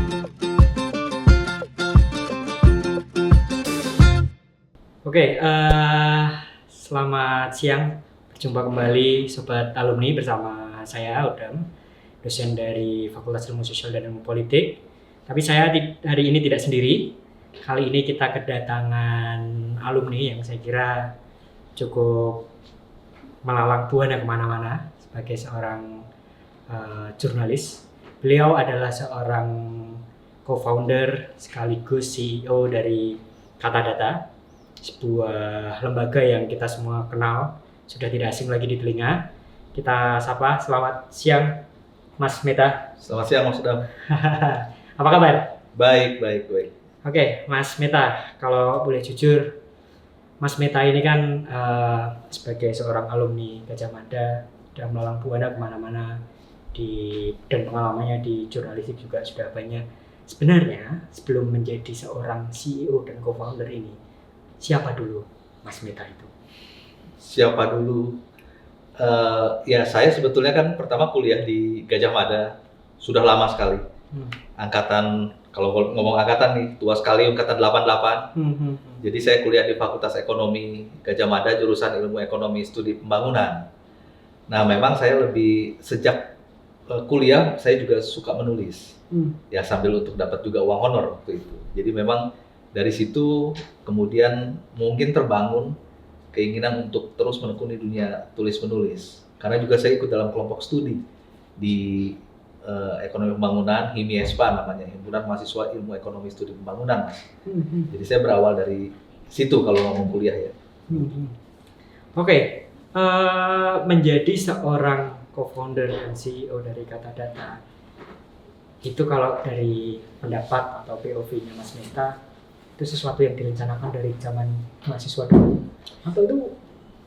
Oke, selamat siang. Berjumpa kembali Sobat Alumni bersama saya, Odam, dosen dari Fakultas Ilmu Sosial dan Ilmu Politik. Tapi saya hari ini tidak sendiri. Kali ini kita kedatangan alumni yang saya kira cukup melalang buana kemana-mana sebagai seorang jurnalis. Beliau adalah seorang co-founder sekaligus CEO dari Kata Data, sebuah lembaga yang kita semua kenal, sudah tidak asing lagi di telinga. Kita sapa, selamat siang Mas Meta. Selamat siang Mas Udam. Apa kabar? Baik. Oke, Mas Meta, kalau boleh jujur, Mas Meta ini kan sebagai seorang alumni Gajah Mada, sudah melalang buana kemana-mana, dan pengalamannya di jurnalistik juga sudah banyak. Sebenarnya, sebelum menjadi seorang CEO dan co-founder ini, siapa dulu Mas Meta itu? Siapa dulu? Ya saya sebetulnya kan pertama kuliah di Gajah Mada sudah lama sekali. Angkatan, kalau ngomong angkatan nih, tua sekali, angkatan 88. Jadi saya kuliah di Fakultas Ekonomi Gajah Mada, jurusan Ilmu Ekonomi Studi Pembangunan. Nah memang saya lebih sejak kuliah saya juga suka menulis. Ya sambil untuk dapat juga uang honor waktu itu. Jadi memang dari situ kemudian mungkin terbangun keinginan untuk terus menekuni dunia tulis-menulis. Karena juga saya ikut dalam kelompok studi di Ekonomi Pembangunan, HIMIESPA namanya, Himpunan Mahasiswa Ilmu Ekonomi Studi Pembangunan, Mas. Jadi saya berawal dari situ kalau ngomong kuliah ya. Oke, menjadi seorang co-founder dan CEO dari Kata Data, itu kalau dari pendapat atau POV-nya Mas Meta, itu sesuatu yang direncanakan dari zaman mahasiswa dulu, atau itu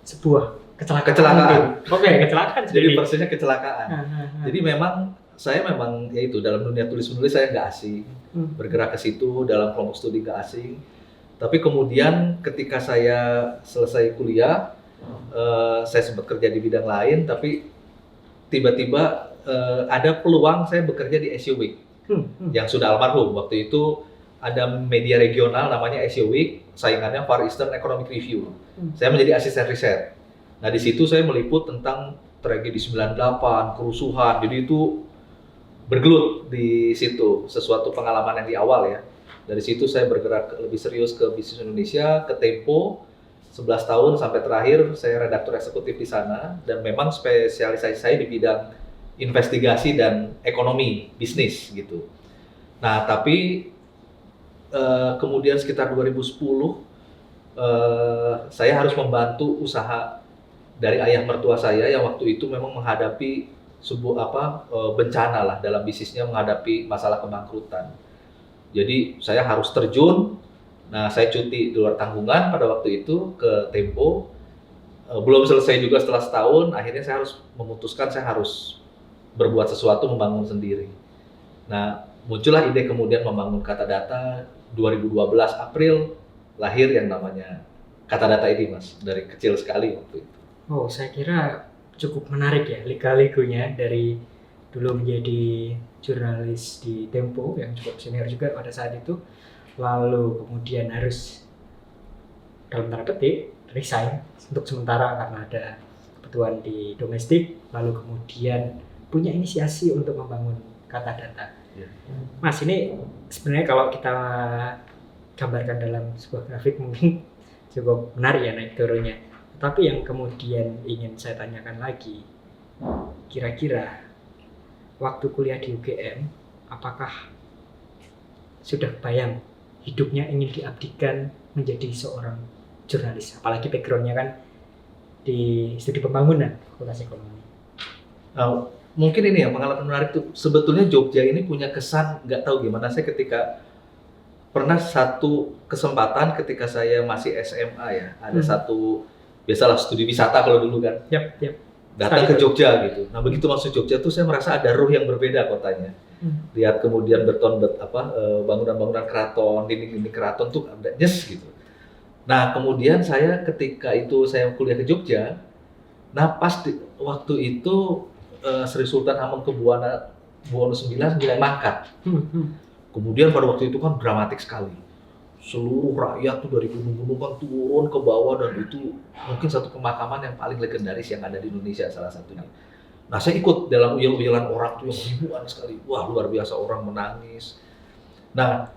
sebuah kecelakaan? Oke, kecelakaan. Jadi persisnya kecelakaan. Jadi saya memang yaitu dalam dunia tulis-menulis saya nggak asing, bergerak ke situ dalam kelompok studi nggak asing. Tapi kemudian ketika saya selesai kuliah, saya sempat kerja di bidang lain, tapi tiba-tiba ada peluang saya bekerja di SEO Week yang sudah almarhum. Waktu itu ada media regional namanya SEO Week, saingannya Far Eastern Economic Review. Saya menjadi asisten riset. Nah di situ saya meliput tentang tragedi 98, kerusuhan. Jadi itu bergelut di situ, sesuatu pengalaman yang di awal ya. Dari situ saya bergerak lebih serius ke bisnis Indonesia, ke Tempo 11 tahun sampai terakhir saya redaktur eksekutif di sana, dan memang spesialisasi saya di bidang investigasi dan ekonomi bisnis gitu. Nah tapi kemudian sekitar 2010 saya harus membantu usaha dari ayah mertua saya yang waktu itu memang menghadapi sebuah bencana lah dalam bisnisnya, menghadapi masalah kebangkrutan. Jadi saya harus terjun. Nah saya cuti di luar tanggungan pada waktu itu ke Tempo. Belum selesai juga setelah setahun, akhirnya saya harus memutuskan saya harus berbuat sesuatu, membangun sendiri. Nah muncullah ide kemudian membangun Kata Data. 2012 April lahir yang namanya Kata Data ini, Mas, dari kecil sekali waktu itu. Oh, saya kira cukup menarik ya lika-likunya dari dulu menjadi jurnalis di Tempo yang cukup senior juga pada saat itu, lalu kemudian harus dalam tanda petik resign untuk sementara karena ada kebutuhan di domestik, lalu kemudian punya inisiasi untuk membangun Kata Data. Mas, ini sebenarnya kalau kita gambarkan dalam sebuah grafik mungkin cukup menarik ya naik turunnya. Tapi yang kemudian ingin saya tanyakan lagi, kira-kira waktu kuliah di UGM, apakah sudah bayang hidupnya ingin diabdikan menjadi seorang jurnalis? Apalagi backgroundnya kan di studi pembangunan, Fakultas Ekonomi. Mungkin ini ya pengalaman menarik tuh. Sebetulnya Jogja ini punya kesan, nggak tahu gimana, saya ketika pernah satu kesempatan ketika saya masih SMA ya, ada satu biasalah studi wisata kalau dulu kan. Yap. Datang ke Jogja gitu. Nah begitu masuk Jogja tuh saya merasa ada ruh yang berbeda kotanya. Lihat kemudian bangunan-bangunan keraton, dinding-dinding keraton tuh ada nyes gitu. Nah kemudian saya ketika itu saya kuliah ke Jogja, nah pas waktu itu Sri Sultan Hamengkubuwono IX mangkat. Kemudian pada waktu itu kan dramatik sekali. Seluruh rakyat tuh dari gunung-gunung kan turun ke bawah, dan itu mungkin satu pemakaman yang paling legendaris yang ada di Indonesia salah satunya. Nah, saya ikut dalam uyel-uyelan orang tuh yang ribuan sekali. Wah, luar biasa, orang menangis. Nah,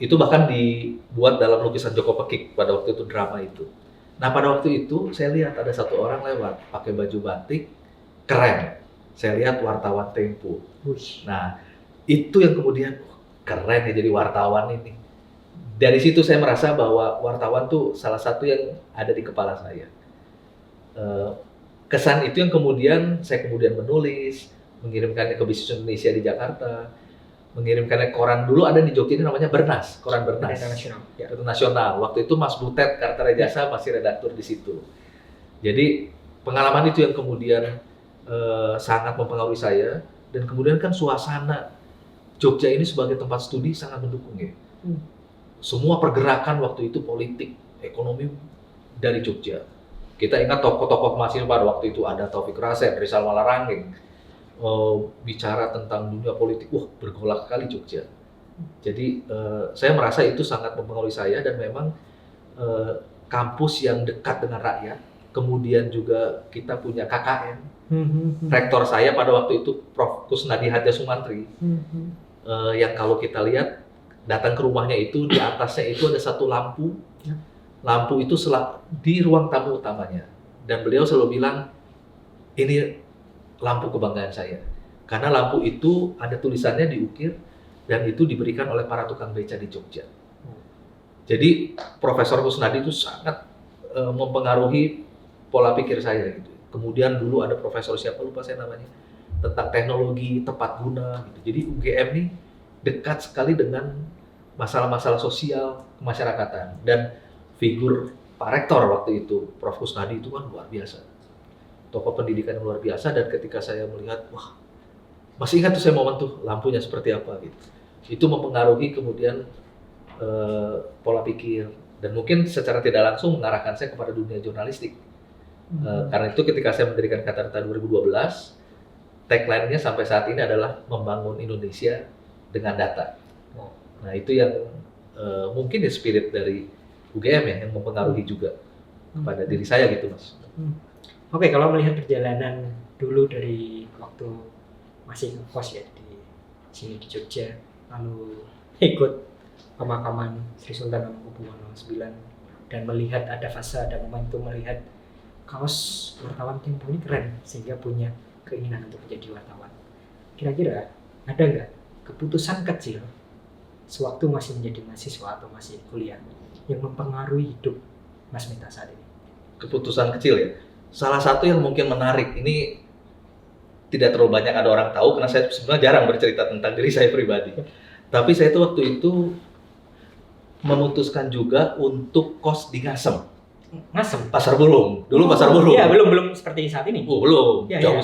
itu bahkan dibuat dalam lukisan Joko Pekik pada waktu itu, drama itu. Nah, pada waktu itu saya lihat ada satu orang lewat pakai baju batik, keren. Saya lihat wartawan Tempo. Nah, itu yang kemudian keren ya jadi wartawan ini. Dari situ saya merasa bahwa wartawan tuh salah satu yang ada di kepala saya. Kesan itu yang kemudian saya menulis, mengirimkannya ke Bisnis Indonesia di Jakarta, mengirimkannya ke koran dulu ada di Jogja ini namanya Bernas, koran Bernas. Internasional. Waktu itu Mas Butet Kartarejasa masih redaktur di situ. Jadi pengalaman itu yang kemudian sangat mempengaruhi saya, dan kemudian kan suasana Jogja ini sebagai tempat studi sangat mendukung ya. Semua pergerakan waktu itu politik, ekonomi dari Jogja. Kita ingat tokoh-tokoh mahasiswa pada waktu itu ada Taufik Rased, Rizal Malarangeng, bicara tentang dunia politik, wah bergolak sekali Jogja. Jadi saya merasa itu sangat mempengaruhi saya, dan memang kampus yang dekat dengan rakyat, kemudian juga kita punya KKN. Rektor saya pada waktu itu Prof. Kusnadi Hadja Sumantri, yang kalau kita lihat datang ke rumahnya itu di atasnya itu ada satu lampu. Lampu itu di ruang tamu utamanya, dan beliau selalu bilang ini lampu kebanggaan saya, karena lampu itu ada tulisannya diukir dan itu diberikan oleh para tukang beca di Jogja. Jadi Profesor Kusnadi itu sangat mempengaruhi pola pikir saya gitu. Kemudian dulu ada profesor siapa lupa saya namanya, tentang teknologi tepat guna gitu. Jadi UGM ini dekat sekali dengan masalah-masalah sosial kemasyarakatan, dan figur Pak Rektor waktu itu, Prof. Kusnadi itu kan luar biasa. Tokoh pendidikan yang luar biasa, dan ketika saya melihat, wah, masih ingat tuh saya momen tuh, lampunya seperti apa gitu. Itu mempengaruhi kemudian pola pikir, dan mungkin secara tidak langsung mengarahkan saya kepada dunia jurnalistik. Karena itu ketika saya mendirikan Kata-Data 2012, tagline-nya sampai saat ini adalah membangun Indonesia dengan data. Nah, itu yang mungkin ya spirit dari UGM ya, yang mempengaruhi juga kepada diri saya gitu, Mas. Oke, kalau melihat perjalanan dulu dari waktu masih ngekos ya di sini di Jogja, lalu ikut pemakaman Sri Sultan Hamengkubuwono IX, dan melihat ada fase, ada momentum melihat kaos wartawan Tempo ini keren sehingga punya keinginan untuk menjadi wartawan. Kira-kira ada nggak keputusan kecil sewaktu masih menjadi mahasiswa atau masih kuliah yang mempengaruhi hidup Mas Mita saat ini? Keputusan kecil ya. Salah satu yang mungkin menarik, ini tidak terlalu banyak ada orang tahu karena saya sebenarnya jarang bercerita tentang diri saya pribadi. Tapi saya tuh waktu itu memutuskan juga untuk kos di Ngasem. Ngasem? Pasar Bulung. Dulu Pasar Bulung. Iya, belum seperti saat ini. Oh, belum. Ya, jauh ya.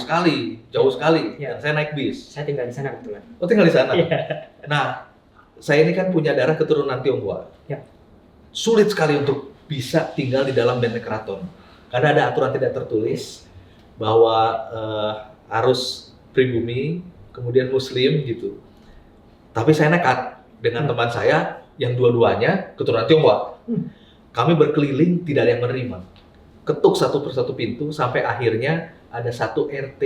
jauh sekali. Ya. Dan saya naik bis. Saya tinggal di sana kebetulan. Oh, tinggal di sana? Ya. Nah, saya ini kan punya darah keturunan Tionghoa. Ya. Sulit sekali untuk bisa tinggal di dalam benteng keraton. Karena ada aturan tidak tertulis bahwa harus pribumi, kemudian muslim gitu. Tapi saya nekat dengan teman saya yang dua-duanya keturunan Tionghoa. Kami berkeliling, tidak ada yang menerima. Ketuk satu persatu pintu sampai akhirnya ada satu RT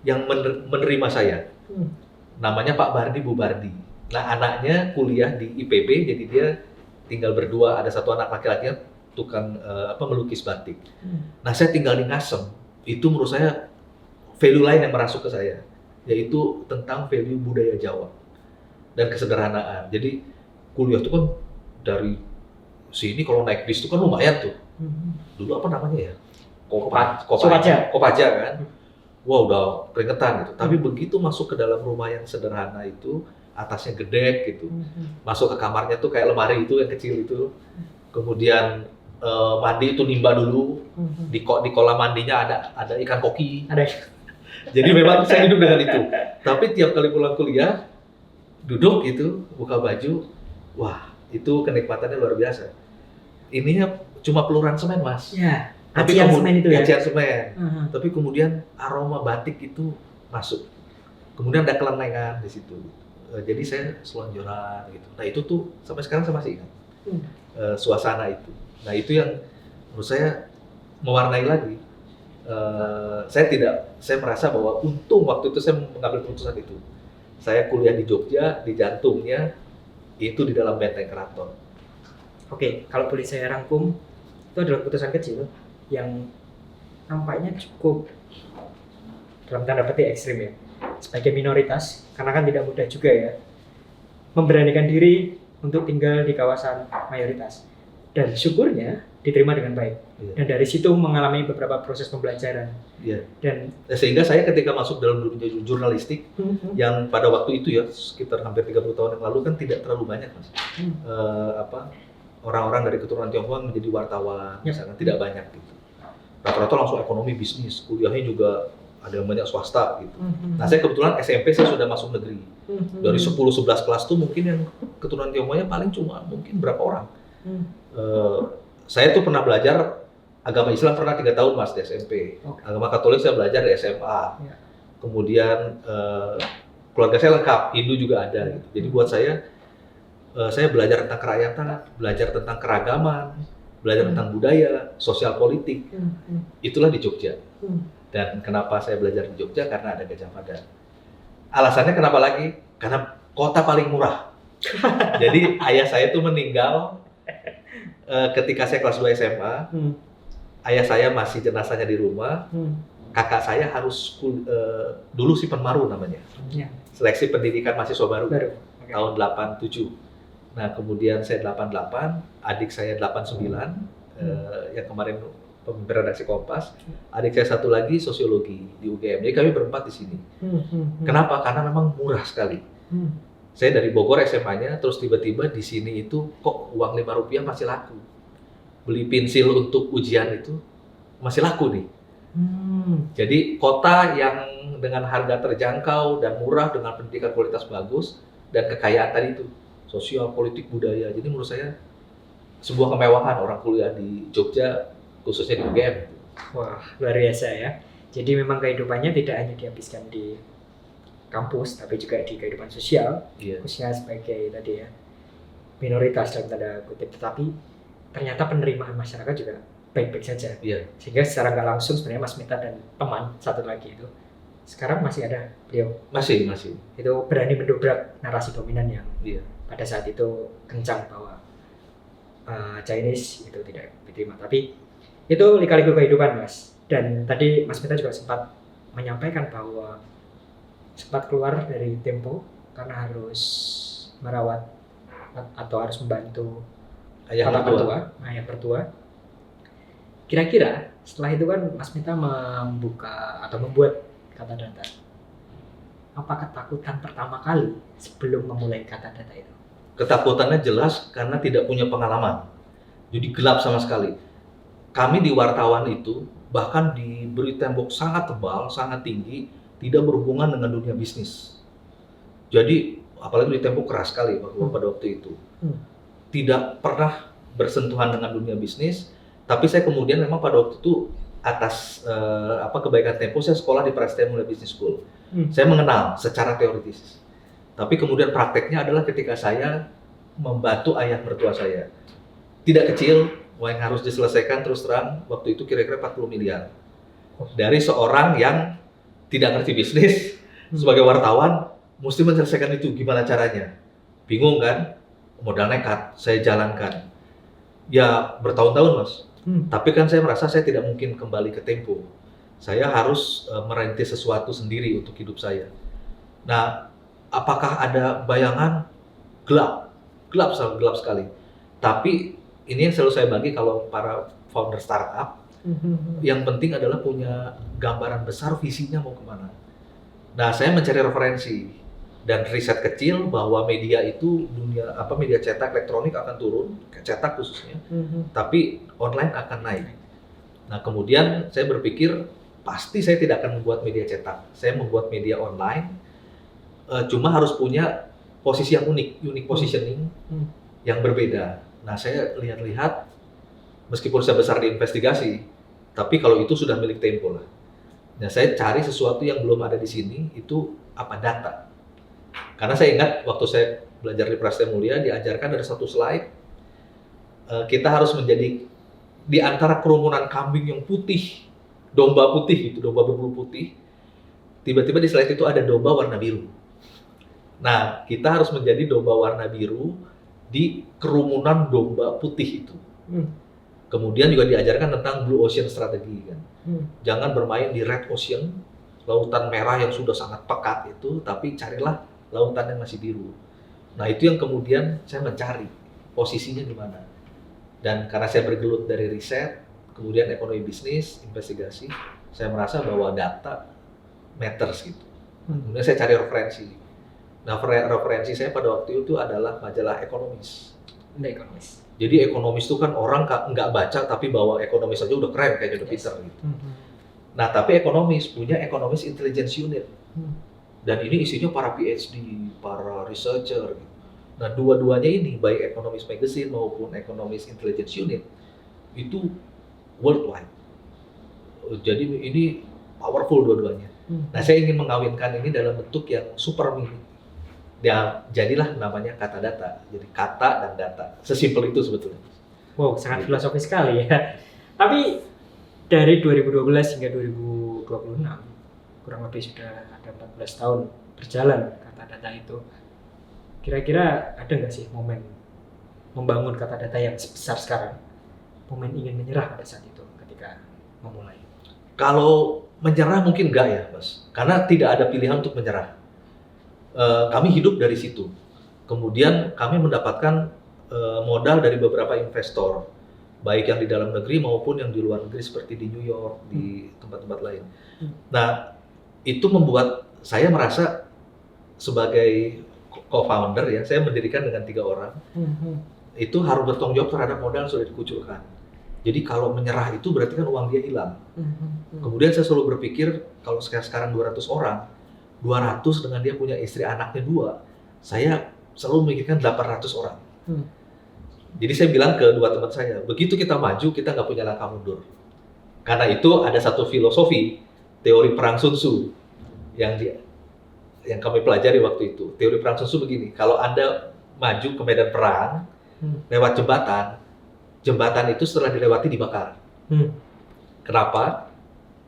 yang menerima saya. Namanya Pak Bardi Bu Bardi. Nah, anaknya kuliah di IPB, jadi dia tinggal berdua, ada satu anak laki-laki tukang melukis batik. Nah, saya tinggal di Ngasem. Itu menurut saya value lain yang merasuk ke saya, yaitu tentang value budaya Jawa dan kesederhanaan. Jadi kuliah itu kan dari sini kalau naik bis itu kan lumayan tuh. Dulu apa namanya ya? Kopaja kan? Wah, udah keringetan gitu. Tapi begitu masuk ke dalam rumah yang sederhana itu, atasnya gede gitu. Masuk ke kamarnya tuh kayak lemari itu yang kecil itu. Kemudian mandi itu nimba dulu. Di kolam mandinya ada ikan koki. Ada. Jadi memang saya hidup dengan itu. Tapi tiap kali pulang kuliah, duduk gitu, buka baju, wah, itu kenikmatannya luar biasa. Ininya cuma peluran semen, Mas. Ya. Tapi Acian semen itu ya. Acian semen. Tapi kemudian aroma batik itu masuk. Kemudian ada kelenengan di situ. jadi saya selonjoran gitu. Nah itu tuh sampai sekarang saya masih ingat suasana itu. Nah itu yang menurut saya mewarnai lagi. Saya merasa bahwa untung waktu itu saya mengambil keputusan itu. Saya kuliah di Jogja, di jantungnya itu di dalam benteng keraton. Oke, kalau boleh saya rangkum, itu adalah keputusan kecil yang nampaknya cukup dalam tanda petik ekstrim ya. Sebagai minoritas, karena kan tidak mudah juga ya memberanikan diri untuk tinggal di kawasan mayoritas. Dan syukurnya diterima dengan baik. Iya. Dan dari situ mengalami beberapa proses pembelajaran. Iya. Dan sehingga saya ketika masuk dalam dunia jurnalistik yang pada waktu itu ya sekitar hampir 30 tahun yang lalu kan tidak terlalu banyak Mas. Orang-orang dari keturunan Tionghoa menjadi wartawan, misalnya tidak banyak gitu. Rata-rata langsung ekonomi, bisnis, kuliahnya juga ada yang banyak swasta gitu. Nah saya kebetulan SMP saya sudah masuk negeri. Dari 10-11 kelas tuh mungkin yang keturunan Tionghoanya paling cuma mungkin berapa orang. Saya tuh pernah belajar agama Islam pernah 3 tahun Mas di SMP. Agama Katolik saya belajar di SMA. Kemudian keluarga saya lengkap, Hindu juga ada gitu. Jadi buat saya belajar tentang kerakyatan, belajar tentang keragaman, belajar tentang budaya, sosial politik. Itulah di Jogja. Dan kenapa saya belajar di Jogja? Karena ada Gajah Mada. Alasannya kenapa lagi? Karena kota paling murah. Jadi ayah saya tuh meninggal ketika saya kelas 2 SMA. Ayah saya masih jenazahnya di rumah. Kakak saya harus dulu si Penmaru namanya. Seleksi pendidikan mahasiswa baru. Tahun 87. Nah, kemudian saya 88, adik saya 89, yang kemarin pemimpin redaksi Kompas. Adik saya satu lagi sosiologi di UGM. Jadi kami berempat di sini. Kenapa? Karena memang murah sekali. Saya dari Bogor SMA-nya, terus tiba-tiba di sini itu kok uang Rp5 masih laku. Beli pensil untuk ujian itu masih laku nih. Jadi kota yang dengan harga terjangkau dan murah dengan pendidikan kualitas bagus dan kekayaan tadi itu sosial, politik, budaya. Jadi menurut saya sebuah kemewahan orang kuliah di Jogja khususnya di UGM. Wah, luar biasa ya. Jadi memang kehidupannya tidak hanya dihabiskan di kampus, tapi juga di kehidupan sosial, khususnya sebagai tadi ya minoritas dalam tanda kutip. Tetapi ternyata penerimaan masyarakat juga baik-baik saja. Sehingga secara nggak langsung sebenarnya Mas Mita dan teman satu lagi itu sekarang masih ada beliau. Masih. Itu berani mendobrak narasi dominan yang pada saat itu kencang bahwa Chinese itu tidak diterima. Tapi itu lika-liku kehidupan Mas. Dan tadi Mas Mita juga sempat menyampaikan bahwa sempat keluar dari Tempo karena harus merawat atau harus membantu ayah mertua. Kira-kira setelah itu kan Mas Mita membuka atau membuat Kata Data. Apa ketakutan pertama kali sebelum memulai Kata Data itu? Ketakutannya jelas karena tidak punya pengalaman. Jadi gelap sama sekali. Kami di wartawan itu bahkan diberi tembok sangat tebal, sangat tinggi, tidak berhubungan dengan dunia bisnis. Jadi apalagi di tembok keras sekali pada waktu itu. Tidak pernah bersentuhan dengan dunia bisnis, tapi saya kemudian memang pada waktu itu atas kebaikan Tempo saya sekolah di Prasetya Mulia Business School. Saya mengenal secara teoritis. Tapi kemudian prakteknya adalah ketika saya membantu ayah mertua saya. Tidak kecil, yang harus diselesaikan terus terang waktu itu kira-kira 40 miliar. Dari seorang yang tidak ngerti bisnis, sebagai wartawan mesti menyelesaikan itu, gimana caranya? Bingung kan? Modal nekat, saya jalankan. Ya bertahun-tahun Mas. Tapi kan saya merasa saya tidak mungkin kembali ke Tempo. Saya harus merintis sesuatu sendiri untuk hidup saya. Nah, apakah ada bayangan? Gelap sekali. Tapi ini yang selalu saya bagi kalau para founder startup, yang penting adalah punya gambaran besar visinya mau kemana. Nah, saya mencari referensi dan riset kecil bahwa media itu media cetak elektronik akan turun, cetak khususnya, tapi online akan naik. Nah, kemudian saya berpikir pasti saya tidak akan membuat media cetak, saya membuat media online, cuma harus punya posisi yang unique positioning yang berbeda. Nah, saya lihat-lihat, meskipun saya besar di investigasi, tapi kalau itu sudah milik Tempo lah. Nah, saya cari sesuatu yang belum ada di sini, itu apa? Data. Karena saya ingat waktu saya belajar di Prasetya Mulia diajarkan ada satu slide, kita harus menjadi di antara kerumunan kambing yang putih, domba putih gitu, domba berbulu putih. Tiba-tiba di slide itu ada domba warna biru. Nah, kita harus menjadi domba warna biru di kerumunan domba putih itu. Kemudian juga diajarkan tentang Blue Ocean Strategy kan. Jangan bermain di Red Ocean, lautan merah yang sudah sangat pekat itu, tapi carilah lautan yang masih biru. Nah, itu yang kemudian saya mencari posisinya di mana. Dan karena saya bergelut dari riset, kemudian ekonomi bisnis, investigasi, saya merasa bahwa data matters gitu. Kemudian saya cari referensi. Nah, referensi saya pada waktu itu adalah majalah Economist. Jadi Economist itu kan orang nggak baca tapi bawa Economist aja udah keren kayak udah pinter gitu. Nah, tapi Economist punya Economist Intelligence Unit. Dan ini isinya para PhD, para researcher gitu. Nah, dua-duanya ini, baik Economist Magazine maupun Economist Intelligence Unit, itu worldwide. Jadi ini powerful dua-duanya. Nah, saya ingin mengawinkan ini dalam bentuk yang super mini. Ya, jadilah namanya kata data. Jadi kata dan data. Sesimpel itu sebetulnya. Wow, sangat filosofis sekali ya. Tapi dari 2012 hingga 2026, kurang lebih sudah ada 14 tahun berjalan kata data itu. Kira-kira ada nggak sih momen membangun kata data yang sebesar sekarang? Momen ingin menyerah pada saat itu ketika memulai? Kalau menyerah mungkin enggak ya, Mas. Karena tidak ada pilihan untuk menyerah. Kami hidup dari situ. Kemudian kami mendapatkan modal dari beberapa investor, baik yang di dalam negeri maupun yang di luar negeri seperti di New York, di tempat-tempat lain. Nah, itu membuat saya merasa sebagai co-founder ya, saya mendirikan dengan 3 orang, itu harus bertanggung jawab terhadap modal yang sudah dikucurkan. Jadi kalau menyerah itu berarti kan uang dia hilang. Kemudian saya selalu berpikir kalau sekarang 200 orang, 200 dengan dia punya istri anaknya 2, saya selalu memikirkan 800 orang. Jadi saya bilang ke 2 teman saya, begitu kita maju kita nggak punya langkah mundur. Karena itu ada satu filosofi, teori perang Sun Tzu yang kami pelajari waktu itu. Teori perang Sun Tzu begini, kalau Anda maju ke medan perang lewat jembatan itu setelah dilewati dibakar. Kenapa?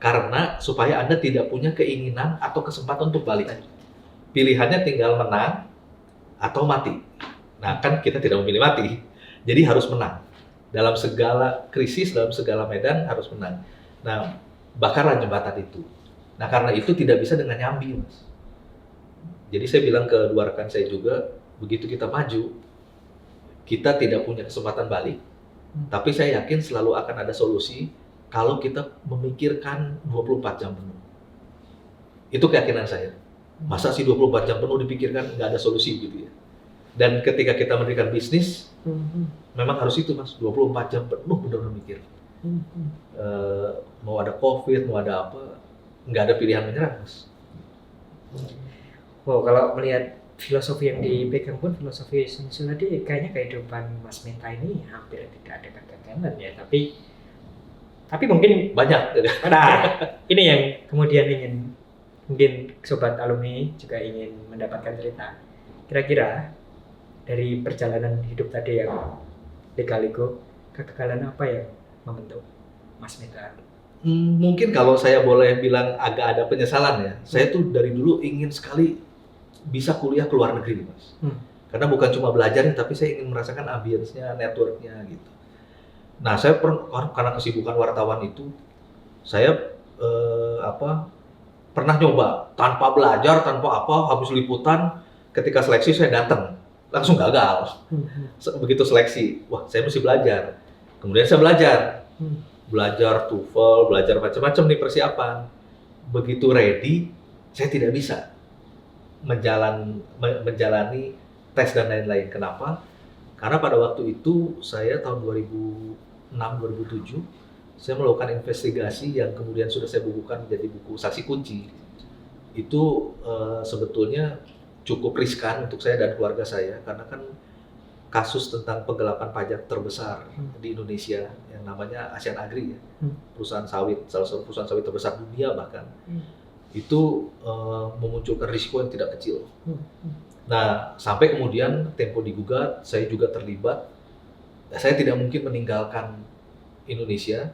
Karena supaya Anda tidak punya keinginan atau kesempatan untuk balik. Pilihannya tinggal menang atau mati. Nah, kan kita tidak memilih mati. Jadi harus menang. Dalam segala krisis, dalam segala medan harus menang. Nah, bakarlah jembatan itu. Nah, karena itu tidak bisa dengan nyambi, Mas. Jadi saya bilang ke 2 rekan saya juga, begitu kita maju, kita tidak punya kesempatan balik. Tapi saya yakin selalu akan ada solusi kalau kita memikirkan 24 jam penuh. Itu keyakinan saya. Masa sih 24 jam penuh dipikirkan, nggak ada solusi gitu ya. Dan ketika kita mendirikan bisnis, memang harus itu Mas, 24 jam penuh benar-benar mikir. Mau ada COVID, mau ada apa, nggak ada pilihan menyerah Mas. Wow, kalau melihat filosofi yang dipegang pun filosofi Sun Tzu tadi, kayaknya kehidupan Mas Meta ini hampir tidak ada kegagalan ya, tapi mungkin banyak. Nah, ini yang kemudian mungkin sobat alumni juga ingin mendapatkan cerita. Kira-kira dari perjalanan hidup tadi yang lika-liku, kegagalan apa yang membentuk Mas Meta? Mungkin kalau saya boleh bilang agak ada penyesalan ya. Saya tuh dari dulu ingin sekali bisa kuliah ke luar negeri, Mas. Karena bukan cuma belajar, tapi saya ingin merasakan ambience-nya, network-nya gitu. Nah, saya karena kesibukan wartawan itu, saya pernah nyoba tanpa belajar, tanpa apa, habis liputan, ketika seleksi saya datang, langsung gagal. Begitu seleksi, wah saya mesti belajar. Kemudian saya belajar TOEFL, belajar macam-macam nih persiapan. Begitu ready, saya tidak bisa menjalani tes dan lain-lain. Kenapa? Karena pada waktu itu saya tahun 2006-2007 saya melakukan investigasi yang kemudian sudah saya bukukan menjadi buku Saksi Kunci. Itu sebetulnya cukup riskan untuk saya dan keluarga saya karena kan kasus tentang penggelapan pajak terbesar di Indonesia yang namanya Asian Agri ya, perusahaan sawit, salah satu perusahaan sawit terbesar dunia bahkan. Itu memunculkan risiko yang tidak kecil. Nah, sampai kemudian Tempo digugat, saya juga terlibat. Saya tidak mungkin meninggalkan Indonesia,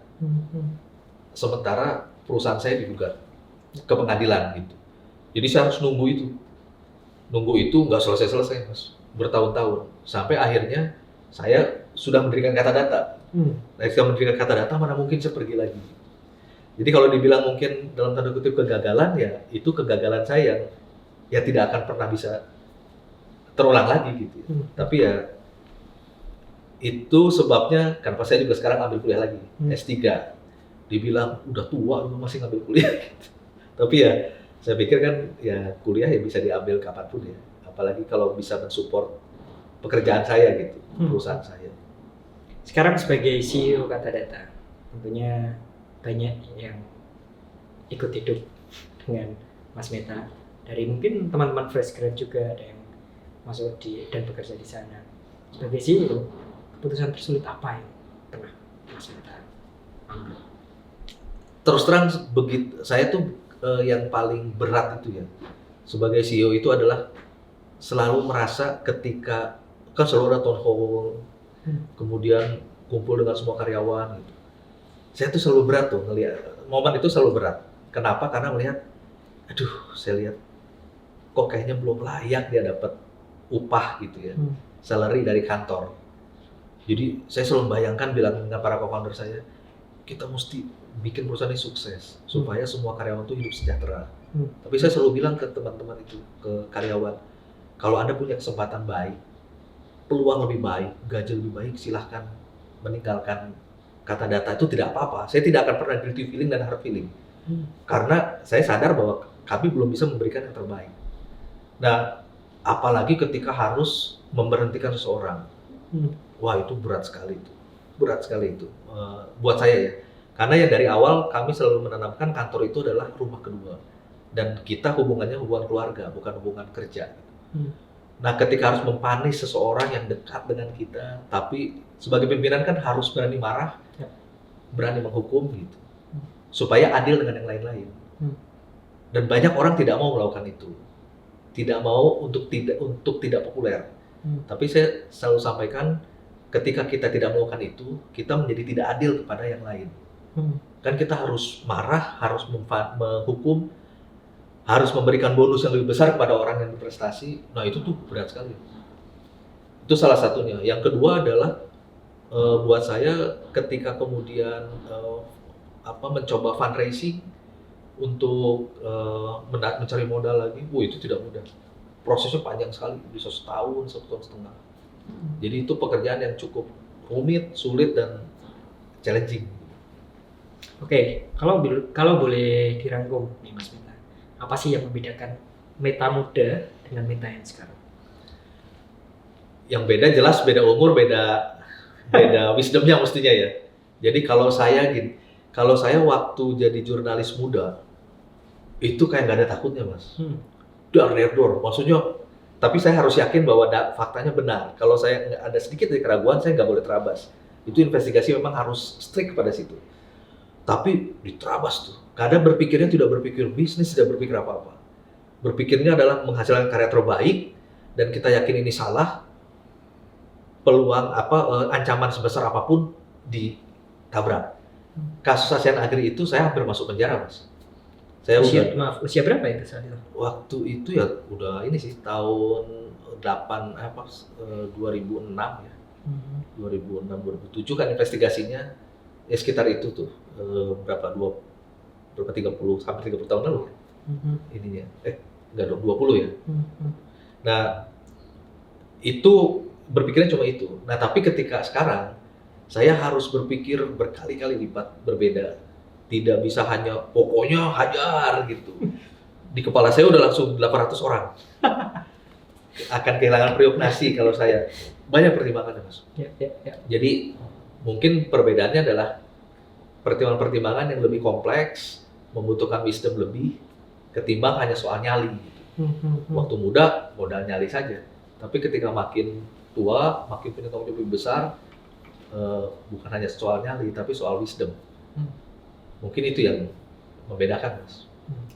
sementara perusahaan saya digugat ke pengadilan gitu. Jadi saya harus nunggu itu. Nunggu itu nggak selesai-selesai, Mas. Bertahun-tahun. Sampai akhirnya saya sudah mendirikan Kata Data. Nah, ketika mendirikan Kata Data, mana mungkin saya pergi lagi. Jadi kalau dibilang mungkin dalam tanda kutip kegagalan, ya itu kegagalan saya yang tidak akan pernah bisa terulang lagi gitu. Tapi ya itu sebabnya kenapa saya juga sekarang ambil kuliah lagi, S3. Dibilang udah tua lu masih ngambil kuliah gitu. Tapi ya saya pikir kan ya kuliah ya bisa diambil kapanpun ya. Apalagi kalau bisa mensupport pekerjaan saya gitu, perusahaan saya. Sekarang sebagai CEO Kata Data, tentunya banyak yang ikut hidup dengan Mas Meta. Dari mungkin teman-teman fresh grad juga ada yang masuk dan bekerja di sana. Sebagai CEO, keputusan tersulit apa yang pernah Mas Meta ambil? Terus terang begitu, saya tuh yang paling berat itu ya sebagai CEO itu adalah selalu merasa ketika kan selalu ada town hall, kemudian kumpul dengan semua karyawan gitu. Saya tuh selalu berat tuh ngelihat momen itu selalu berat. Kenapa? Karena melihat, aduh, saya lihat kok kayaknya belum layak dia dapat upah gitu ya, salary dari kantor. Jadi saya selalu membayangkan bilang dengan para co-founder saya, kita mesti bikin perusahaan ini sukses supaya semua karyawan tuh hidup sejahtera. Tapi saya selalu bilang ke teman-teman itu, ke karyawan, kalau Anda punya kesempatan baik, peluang lebih baik, gaji lebih baik, silahkan meninggalkan Kata Data. Itu tidak apa-apa. Saya tidak akan pernah guilty feeling dan hard feeling. Karena saya sadar bahwa kami belum bisa memberikan yang terbaik. Nah, apalagi ketika harus memberhentikan seseorang. Wah, itu berat sekali itu. Berat sekali itu. Buat saya ya. Karena ya dari awal kami selalu menanamkan kantor itu adalah rumah kedua. Dan kita hubungannya hubungan keluarga, bukan hubungan kerja. Nah, ketika harus mempanis seseorang yang dekat dengan kita, tapi sebagai pimpinan kan harus berani marah, berani menghukum gitu, supaya adil dengan yang lain-lain. Dan banyak orang tidak mau melakukan itu, tidak mau untuk tidak populer. Tapi saya selalu sampaikan, ketika kita tidak melakukan itu, kita menjadi tidak adil kepada yang lain. Kan kita harus marah, harus menghukum, harus memberikan bonus yang lebih besar kepada orang yang berprestasi. Nah, itu tuh berat sekali. Itu salah satunya. Yang kedua adalah buat saya ketika kemudian mencoba fundraising untuk mencari modal lagi, itu tidak mudah. Prosesnya panjang sekali, bisa setahun, 1,5 tahun. Jadi itu pekerjaan yang cukup rumit, sulit, dan challenging. Oke, kalau boleh dirangkum nih Mas Meta, apa sih yang membedakan Meta muda dengan Meta yang sekarang? Yang beda jelas beda umur, beda wisdomnya mestinya ya. Jadi kalau saya waktu jadi jurnalis muda itu kayak nggak ada takutnya, Mas. Dar, maksudnya. Tapi saya harus yakin bahwa faktanya benar. Kalau saya ada sedikit dari keraguan, saya nggak boleh terabas. Itu investigasi memang harus strict pada situ. Tapi diterabas tuh. Kadang berpikirnya tidak berpikir bisnis, tidak berpikir apa-apa. Berpikirnya adalah menghasilkan karya terbaik, dan kita yakin ini salah. Peluang ancaman sebesar apapun ditabrak. Kasus Asian Agri itu saya hampir masuk penjara, Mas. Usia berapa itu saat itu? Waktu itu ya udah ini sih tahun 2006 ya. 2006 2007 kan investigasinya ya sekitar itu tuh. Berapa 30 sampai 30 tahun lalu ya. Ininya. Enggak dong, 20 ya. Nah, itu berpikirnya cuma itu. Nah, tapi ketika sekarang saya harus berpikir berkali-kali lipat berbeda. Tidak bisa hanya pokoknya hajar gitu. Di kepala saya udah langsung 800 orang. Akan kehilangan priognasi kalau saya. Banyak pertimbangannya, Mas. Ya. Jadi mungkin perbedaannya adalah pertimbangan-pertimbangan yang lebih kompleks, membutuhkan wisdom lebih, ketimbang hanya soal nyali. Gitu. Waktu muda, modal nyali saja. Tapi ketika makin tua, makin punya tanggung jawab lebih besar, bukan hanya soal nyali, tapi soal wisdom. Mungkin itu yang membedakan, Mas.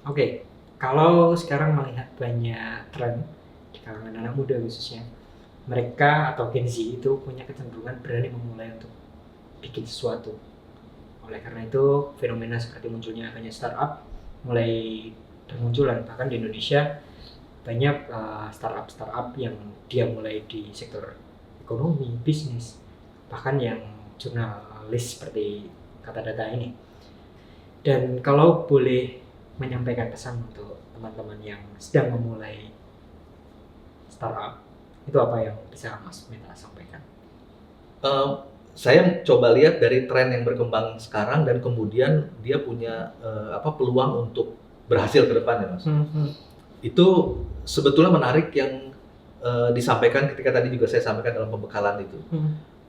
Oke. Kalau sekarang melihat banyak tren di kalangan anak muda khususnya, mereka atau Gen Z itu punya kecenderungan berani memulai untuk bikin sesuatu. Oleh karena itu fenomena seperti munculnya adanya startup mulai bermunculan. Bahkan di Indonesia banyak startup yang dia mulai di sektor ekonomi, bisnis, bahkan yang jurnalis seperti Kata Data ini. Dan kalau boleh menyampaikan pesan untuk teman-teman yang sedang memulai startup, itu apa yang bisa Mas Meta sampaikan? Saya coba lihat dari tren yang berkembang sekarang dan kemudian dia punya peluang untuk berhasil ke depannya, Mas. Itu sebetulnya menarik yang disampaikan ketika tadi juga saya sampaikan dalam pembekalan itu,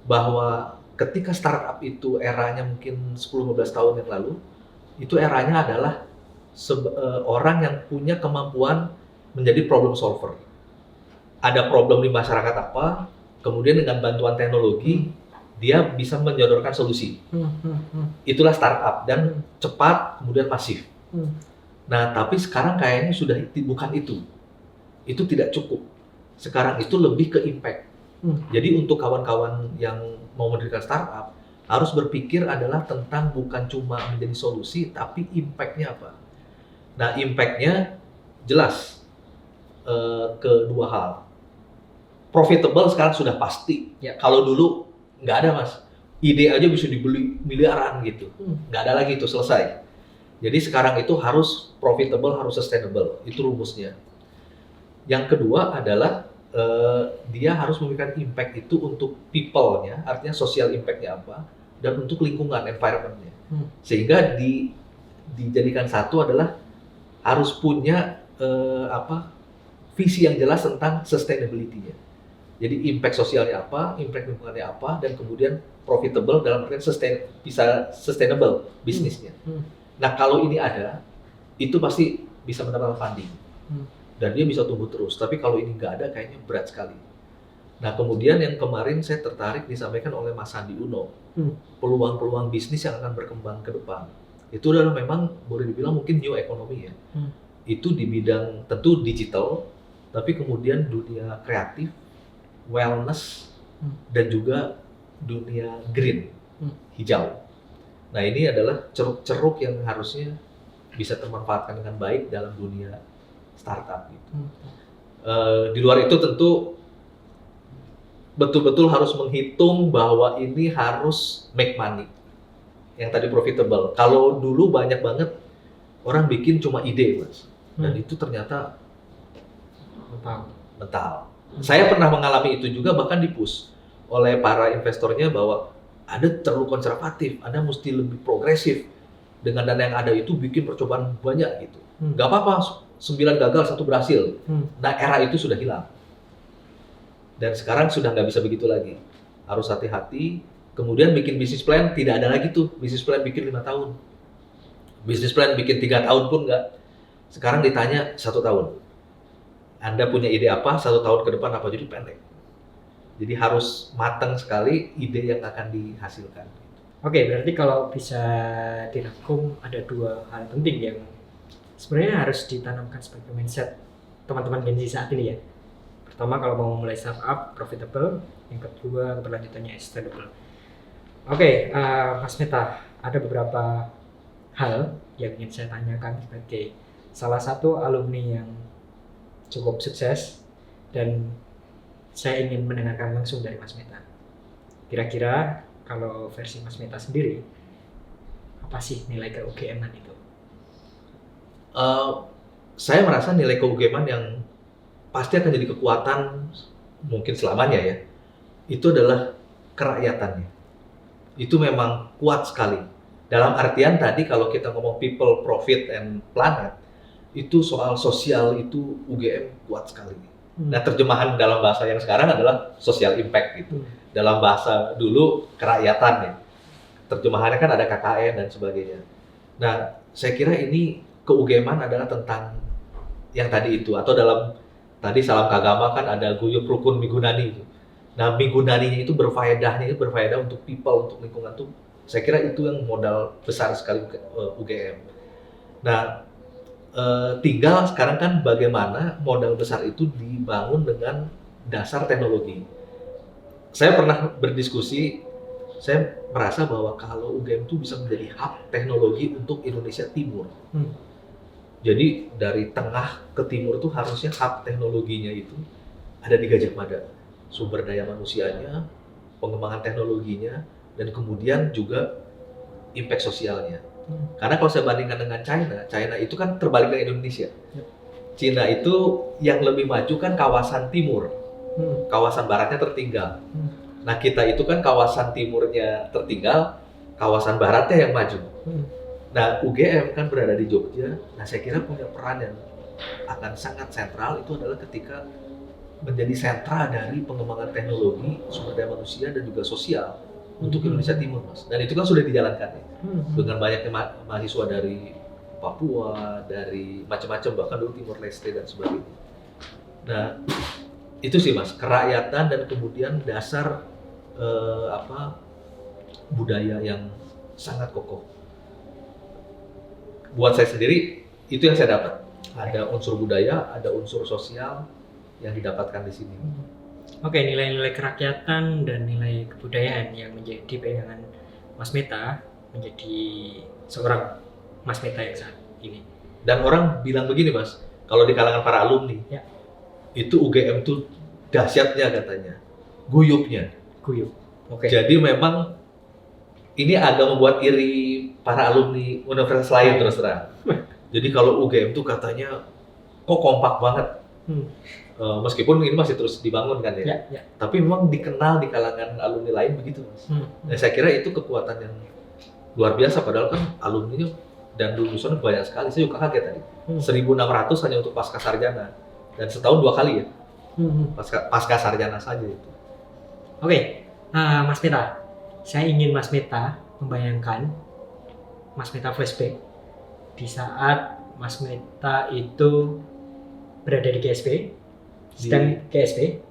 bahwa ketika startup itu eranya mungkin 10-15 tahun yang lalu, itu eranya adalah orang yang punya kemampuan menjadi problem solver. Ada problem di masyarakat apa, kemudian dengan bantuan teknologi dia bisa menyodorkan solusi. Itulah startup dan cepat kemudian masif. Nah, tapi sekarang kayaknya sudah bukan itu. Itu tidak cukup. Sekarang itu lebih ke impact. Jadi untuk kawan-kawan yang mau mendirikan startup harus berpikir adalah tentang bukan cuma menjadi solusi, tapi impact-nya apa. Nah, impact-nya jelas ke dua hal. Profitable sekarang sudah pasti. Ya. Kalau dulu nggak ada, Mas. Ide aja bisa dibeli miliaran gitu. Nggak ada lagi itu, selesai. Jadi sekarang itu harus profitable, harus sustainable. Itu rumusnya. Yang kedua adalah dia harus memberikan impact itu untuk people-nya, artinya social impact-nya apa, dan untuk lingkungan, environment-nya. Sehingga dijadikan satu adalah harus punya visi yang jelas tentang sustainability-nya. Jadi impact sosialnya apa, impact lingkungannya apa, dan kemudian profitable dalam artian bisa sustainable bisnisnya. Nah, kalau ini ada, itu pasti bisa mendapatkan funding. Dan dia bisa tumbuh terus. Tapi kalau ini nggak ada, kayaknya berat sekali. Nah, kemudian yang kemarin saya tertarik disampaikan oleh Mas Sandi Uno, peluang-peluang bisnis yang akan berkembang ke depan. Itu adalah memang boleh dibilang mungkin new economy ya. Itu di bidang tentu digital, tapi kemudian dunia kreatif, wellness, dan juga dunia green, hijau. Nah, ini adalah ceruk-ceruk yang harusnya bisa termanfaatkan dengan baik dalam dunia startup gitu. Di luar itu tentu betul-betul harus menghitung bahwa ini harus make money. Yang tadi profitable. Kalau dulu banyak banget orang bikin cuma ide, Mas. Dan itu ternyata mental. Saya pernah mengalami itu juga, bahkan di-push oleh para investornya bahwa Anda terlalu konservatif, Anda mesti lebih progresif. Dengan dana yang ada itu bikin percobaan banyak gitu. Gak apa-apa, 9 gagal, 1 berhasil. Nah, era itu sudah hilang. Dan sekarang sudah nggak bisa begitu lagi. Harus hati-hati. Kemudian bikin bisnis plan, tidak ada lagi tuh. Bisnis plan bikin 5 tahun. Bisnis plan bikin 3 tahun pun nggak. Sekarang ditanya 1 tahun. Anda punya ide apa, 1 tahun ke depan apa, jadi pendek. Jadi harus matang sekali ide yang akan dihasilkan. Oke, berarti kalau bisa dirangkum ada 2 hal penting yang sebenarnya harus ditanamkan sebagai mindset teman-teman Gen Z saat ini ya. Pertama, kalau mau mulai startup, profitable. Yang kedua, keberlanjutannya sustainable. Oke, Mas Meta, ada beberapa hal yang ingin saya tanyakan sebagai salah satu alumni yang cukup sukses dan saya ingin mendengarkan langsung dari Mas Meta. Kira-kira kalau versi Mas Meta sendiri, apa sih nilai ke-UGM-an itu? Saya merasa nilai ke-UGM-an yang pasti akan jadi kekuatan mungkin selamanya ya, itu adalah kerakyatannya. Itu memang kuat sekali. Dalam artian tadi kalau kita ngomong people, profit, and planet, itu soal sosial itu UGM kuat sekali. Nah, terjemahan dalam bahasa yang sekarang adalah social impact gitu. Dalam bahasa dulu kerakyatan ya. Terjemahannya kan ada KKN dan sebagainya. Nah, saya kira ini ke-UGM-an adalah tentang yang tadi itu, atau dalam tadi salam kagama kan ada guyub rukun migunani itu. Nah, migunaninya itu berfaedahnya itu berfaedah untuk people, untuk lingkungan tuh. Saya kira itu yang modal besar sekali UGM. Nah, tinggal sekarang kan bagaimana modal besar itu dibangun dengan dasar teknologi. Saya pernah berdiskusi, saya merasa bahwa kalau UGM itu bisa menjadi hub teknologi untuk Indonesia Timur. Jadi dari tengah ke timur tuh harusnya hub teknologinya itu ada di Gajah Mada. Sumber daya manusianya, pengembangan teknologinya, dan kemudian juga impact sosialnya. Karena kalau saya bandingkan dengan China itu kan terbalik dengan Indonesia. Cina itu yang lebih maju kan kawasan timur, kawasan baratnya tertinggal. Nah kita itu kan kawasan timurnya tertinggal, kawasan baratnya yang maju. Nah UGM kan berada di Jogja, nah saya kira punya peran yang akan sangat sentral itu adalah ketika menjadi sentra dari pengembangan teknologi, sumber daya manusia dan juga sosial untuk Indonesia Timur, Mas. Dan itu kan sudah dijalankan ya, dengan banyaknya mahasiswa dari Papua, dari macam-macam bahkan dulu Timor Leste dan sebagainya. Nah itu sih Mas, kerakyatan dan kemudian dasar budaya yang sangat kokoh. Buat saya sendiri itu yang saya dapat. Ada unsur budaya, ada unsur sosial yang didapatkan di sini. Oke, nilai-nilai kerakyatan dan nilai kebudayaan yang menjadi pegangan Mas Meta menjadi seorang Mas Meta yang saat ini. Dan orang bilang begini Mas, kalau di kalangan para alumni, itu UGM itu dahsyatnya katanya, guyupnya. Guyup. Oke. Jadi memang ini agak membuat iri para alumni universitas lain terus terang. Jadi kalau UGM itu katanya kok kompak banget. Meskipun ini masih terus dibangun kan ya. Tapi memang dikenal di kalangan alumni lain begitu Mas. Nah, saya kira itu kekuatan yang luar biasa padahal kan alumni dan lulusan banyak sekali. Saya juga kaget tadi. 1.600 hanya untuk pasca sarjana dan setahun 2 kali ya. Pasca sarjana saja itu. Oke, Mas Meta. Saya ingin Mas Meta membayangkan Mas Meta flashback di saat Mas Meta itu berada di GSP, sedang GSP.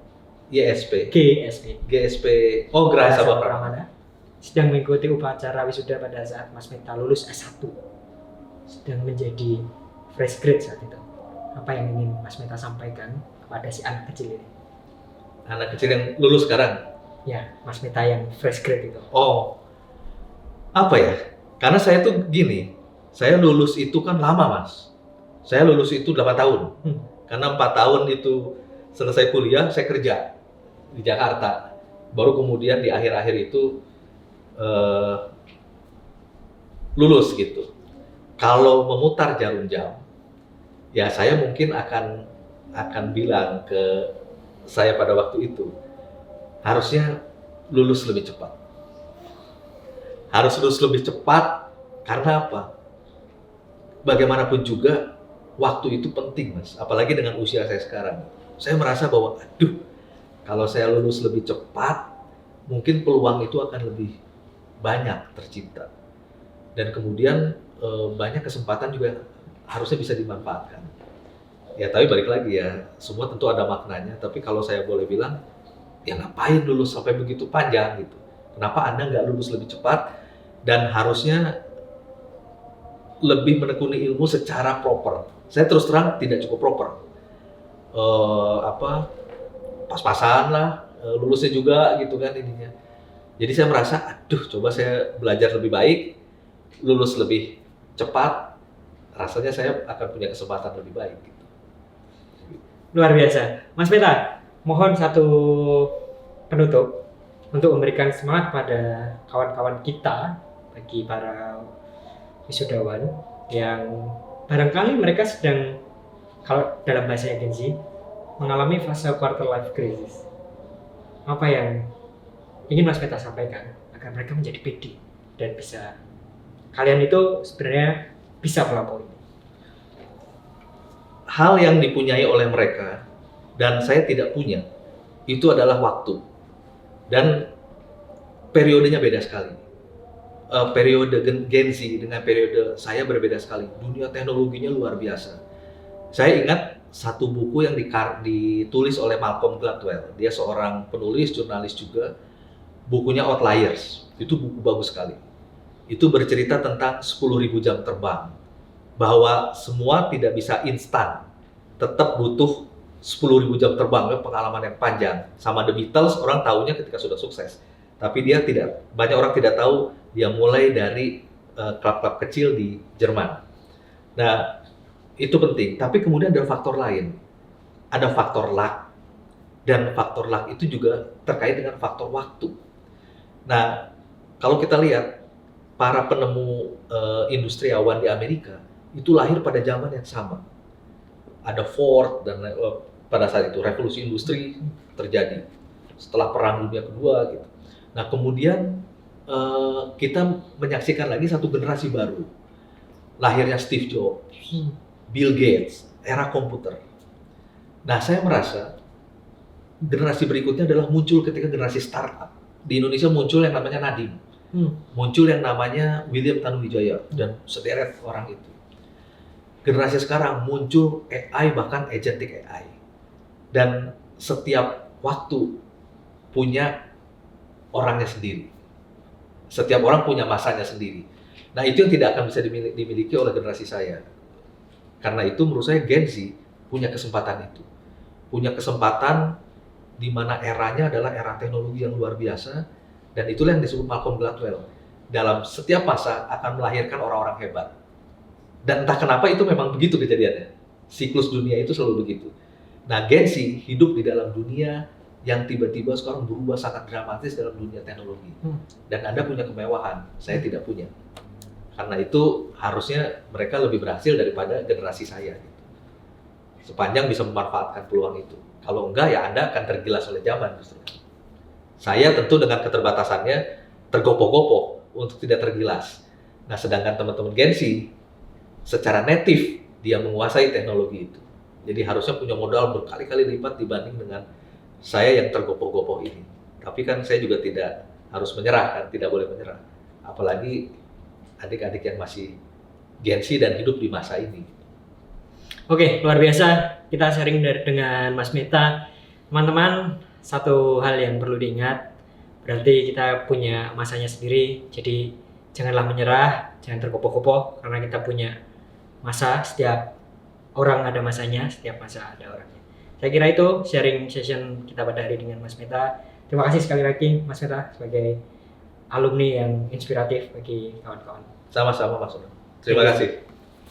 Oh, Geraha Sabah Pramana. Sedang mengikuti upacara wisuda pada saat Mas Meta lulus S1. Sedang menjadi fresh grade saat itu. Apa yang ingin Mas Meta sampaikan kepada si anak kecil ini? Anak kecil yang lulus sekarang? Ya, Mas Meta yang fresh grade itu. Oh, apa ya? Karena saya tuh gini, saya lulus itu kan lama Mas. Saya lulus itu 8 tahun. Karena 4 tahun itu selesai kuliah, saya kerja di Jakarta. Baru kemudian di akhir-akhir itu lulus gitu. Kalau memutar jarum jam, ya saya mungkin akan bilang ke saya pada waktu itu, harusnya lulus lebih cepat. Harus lulus lebih cepat karena apa? Bagaimanapun juga waktu itu penting Mas, apalagi dengan usia saya sekarang. Saya merasa bahwa kalau saya lulus lebih cepat, mungkin peluang itu akan lebih banyak tercipta. Dan kemudian banyak kesempatan juga harusnya bisa dimanfaatkan. Ya tapi balik lagi ya, semua tentu ada maknanya, tapi kalau saya boleh bilang, ya ngapain lulus sampai begitu panjang gitu? Kenapa Anda nggak lulus lebih cepat dan harusnya lebih menekuni ilmu secara proper? Saya terus terang tidak cukup proper. Pas-pasan lah, lulusnya juga gitu kan ininya. Jadi saya merasa, coba saya belajar lebih baik, lulus lebih cepat, rasanya saya akan punya kesempatan lebih baik. Gitu. Luar biasa. Mas Meta, mohon satu penutup untuk memberikan semangat pada kawan-kawan kita, bagi para wisudawan yang barangkali mereka sedang, kalau dalam bahasa Gen Z, mengalami fase quarter life crisis. Apa yang ingin Mas Meta sampaikan agar mereka menjadi pede dan bisa, kalian itu sebenarnya bisa melampaui? Hal yang dipunyai oleh mereka dan saya tidak punya, itu adalah waktu. Dan periodenya beda sekali. Periode Gen Z dengan periode saya berbeda sekali. Dunia teknologinya luar biasa. Saya ingat satu buku yang ditulis oleh Malcolm Gladwell. Dia seorang penulis, jurnalis juga. Bukunya Outliers. Itu buku bagus sekali. Itu bercerita tentang 10.000 jam terbang. bahwa semua tidak bisa instan, tetap butuh 10.000 jam terbang, pengalaman yang panjang. Sama The Beatles, orang tahunya ketika sudah sukses. Tapi banyak orang tidak tahu dia mulai dari klub-klub kecil di Jerman. Nah, itu penting. Tapi kemudian ada faktor lain. Ada faktor luck. Dan faktor luck itu juga terkait dengan faktor waktu. Nah, kalau kita lihat, para penemu industriawan di Amerika, itu lahir pada zaman yang sama. Ada Ford, dan pada saat itu revolusi industri terjadi. Setelah Perang Dunia Kedua, gitu. Nah, kemudian kita menyaksikan lagi satu generasi baru. Lahirnya Steve Jobs, Bill Gates, era komputer. Nah, saya merasa generasi berikutnya adalah muncul ketika generasi startup. Di Indonesia muncul yang namanya Nadiem, muncul yang namanya William Tanuwijaya, dan sederet orang itu. Generasi sekarang muncul AI, bahkan agentic AI. Dan setiap waktu punya orangnya sendiri. Setiap orang punya masanya sendiri. Nah, itu yang tidak akan bisa dimiliki oleh generasi saya. Karena itu menurut saya Gen Z punya kesempatan itu. Punya kesempatan di mana eranya adalah era teknologi yang luar biasa, dan itulah yang disebut Malcolm Gladwell. Dalam setiap masa akan melahirkan orang-orang hebat. Dan entah kenapa itu memang begitu kejadiannya. Siklus dunia itu selalu begitu. Nah, Gen Z hidup di dalam dunia yang tiba-tiba sekarang berubah sangat dramatis dalam dunia teknologi. Dan Anda punya kemewahan, saya tidak punya. Karena itu harusnya mereka lebih berhasil daripada generasi saya. Sepanjang bisa memanfaatkan peluang itu. Kalau enggak, ya Anda akan tergilas oleh zaman justru. Saya tentu dengan keterbatasannya tergopoh-gopoh untuk tidak tergilas. Nah, sedangkan teman-teman Gen Z secara native dia menguasai teknologi itu. Jadi harusnya punya modal berkali-kali lipat dibanding dengan saya yang tergopoh-gopoh ini. Tapi kan saya juga tidak harus menyerah, kan? Tidak boleh menyerah. Apalagi adik-adik yang masih Gen Z dan hidup di masa ini. Oke, luar biasa kita sharing dengan Mas Meta. Teman-teman, satu hal yang perlu diingat, berarti kita punya masanya sendiri. Jadi janganlah menyerah, jangan tergopoh-gopoh, karena kita punya masa. Setiap orang ada masanya, setiap masa ada orangnya. Saya kira itu sharing session kita pada hari dengan Mas Meta. Terima kasih sekali lagi Mas Meta sebagai alumni yang inspiratif bagi kawan-kawan. Sama-sama Mas. Terima kasih.